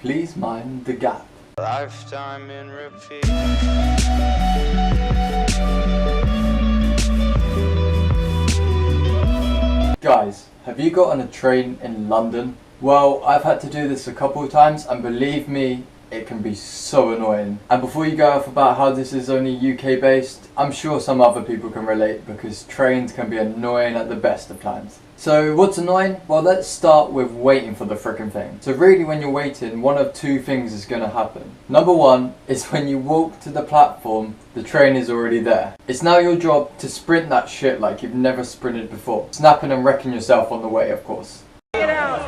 please mind the gap. Lifetime in repeat. Guys, have you got on a train in London? Well, I've had to do this a couple of times, and believe me, it can be so annoying. And before you go off about how this is only UK based, I'm sure some other people can relate because trains can be annoying at the best of times. So what's annoying? Well, let's start with waiting for the frickin' thing. So really when you're waiting, one of two things is going to happen. Number one is when you walk to the platform, the train is already there. It's now your job to sprint that shit like you've never sprinted before. Snapping and wrecking yourself on the way, of course. Get out!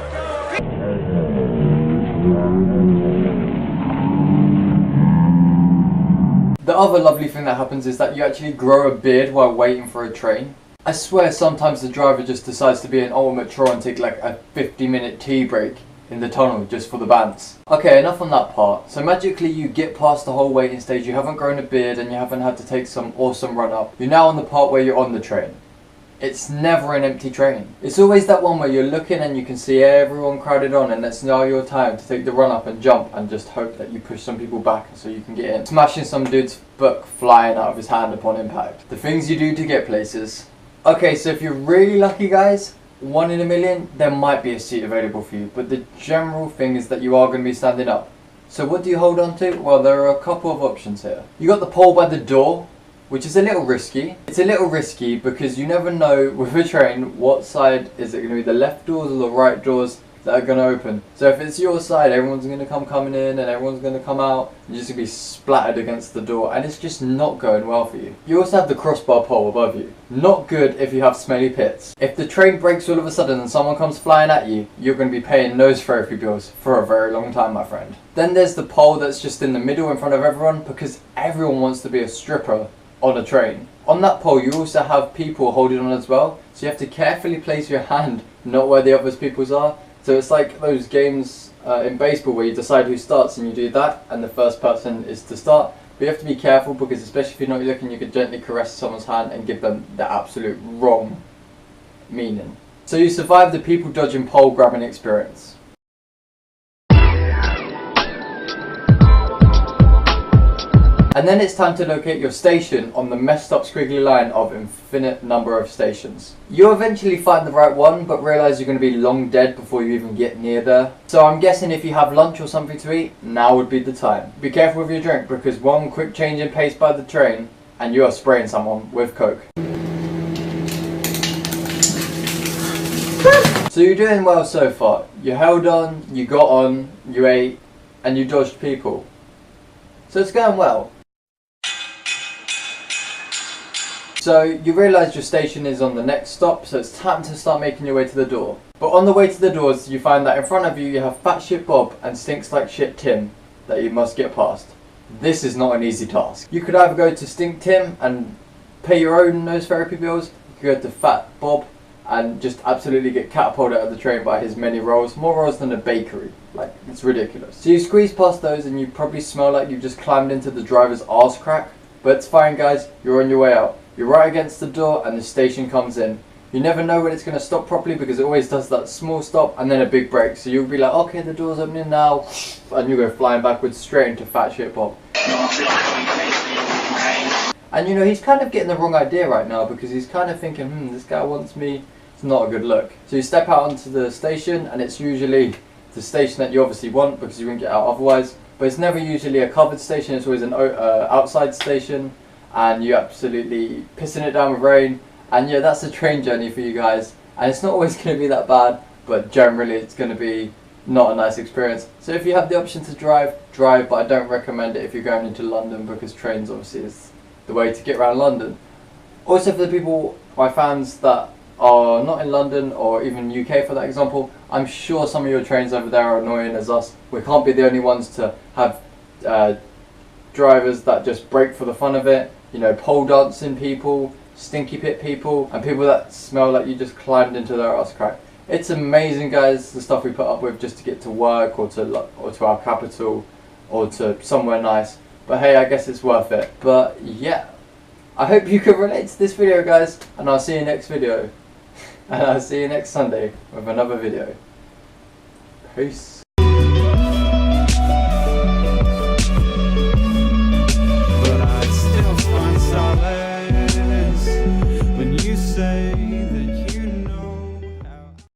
The other lovely thing that happens is that you actually grow a beard while waiting for a train. I swear sometimes the driver just decides to be an ultimate troll and take like a 50-minute tea break in the tunnel just for the bands. Okay, enough on that part. So magically you get past the whole waiting stage, you haven't grown a beard and you haven't had to take some awesome run up. You're now on the part where you're on the train. It's never an empty train. It's always that one where you're looking and you can see everyone crowded on, and it's now your time to take the run up and jump and just hope that you push some people back so you can get in. Smashing some dude's book flying out of his hand upon impact. The things you do to get places. Okay, so if you're really lucky guys, 1 in a million, there might be a seat available for you, but the general thing is that you are going to be standing up. So what do you hold on to? Well, there are a couple of options here. You got the pole by the door, which is a little risky. It's a little risky because you never know with a train what side is it going to be, the left doors or the right doors that are going to open. So if it's your side, everyone's going to coming in and everyone's going to come out, and you're just going to be splattered against the door, and it's just not going well for you. You also have the crossbar pole above you. Not good if you have smelly pits. If the train breaks all of a sudden and someone comes flying at you, you're going to be paying nose therapy bills for a very long time, my friend. Then there's the pole that's just in the middle in front of everyone because everyone wants to be a stripper on a train. On that pole you also have people holding on as well, so you have to carefully place your hand not where the other people's are. So it's like those games in baseball where you decide who starts and you do that and the first person is to start. But you have to be careful because especially if you're not looking, you could gently caress someone's hand and give them the absolute wrong meaning. So you survive the people dodging pole grabbing experience. And then it's time to locate your station on the messed up squiggly line of infinite number of stations. You'll eventually find the right one, but realise you're going to be long dead before you even get near there. So I'm guessing if you have lunch or something to eat, now would be the time. Be careful with your drink because one quick change in pace by the train and you are spraying someone with coke. So you're doing well so far. You held on, you got on, you ate, and you dodged people. So it's going well. So you realise your station is on the next stop, so it's time to start making your way to the door. But on the way to the doors, you find that in front of you you have Fat Shit Bob and Stinks Like Shit Tim that you must get past. This is not an easy task. You could either go to Stink Tim and pay your own nose therapy bills, you could go to Fat Bob and just absolutely get catapulted out of the train by his many rolls, more rolls than a bakery. Like, it's ridiculous. So you squeeze past those and you probably smell like you've just climbed into the driver's arse crack, but it's fine guys, you're on your way out. You're right against the door and the station comes in. You never know when it's going to stop properly because it always does that small stop and then a big break. So you'll be like, okay, the door's opening now, and you go flying backwards straight into Fat Shit Bob. And you know, he's kind of getting the wrong idea right now because he's kind of thinking, this guy wants me. It's not a good look. So you step out onto the station and it's usually the station that you obviously want because you wouldn't get out otherwise. But it's never usually a covered station, it's always an outside station. And you're absolutely pissing it down with rain, and yeah, that's a train journey for you guys, and it's not always going to be that bad, but generally it's going to be not a nice experience. So if you have the option to drive, but I don't recommend it if you're going into London because trains obviously is the way to get around London. Also for the people, my fans that are not in London or even UK for that example, I'm sure some of your trains over there are annoying as us. We can't be the only ones to have drivers that just break for the fun of it. You know, pole dancing people, stinky pit people, and people that smell like you just climbed into their ass crack. It's amazing guys, the stuff we put up with just to get to work or to our capital or to somewhere nice. But hey, I guess it's worth it. But yeah, I hope you can relate to this video guys, and I'll see you next video. And I'll see you next Sunday with another video. Peace.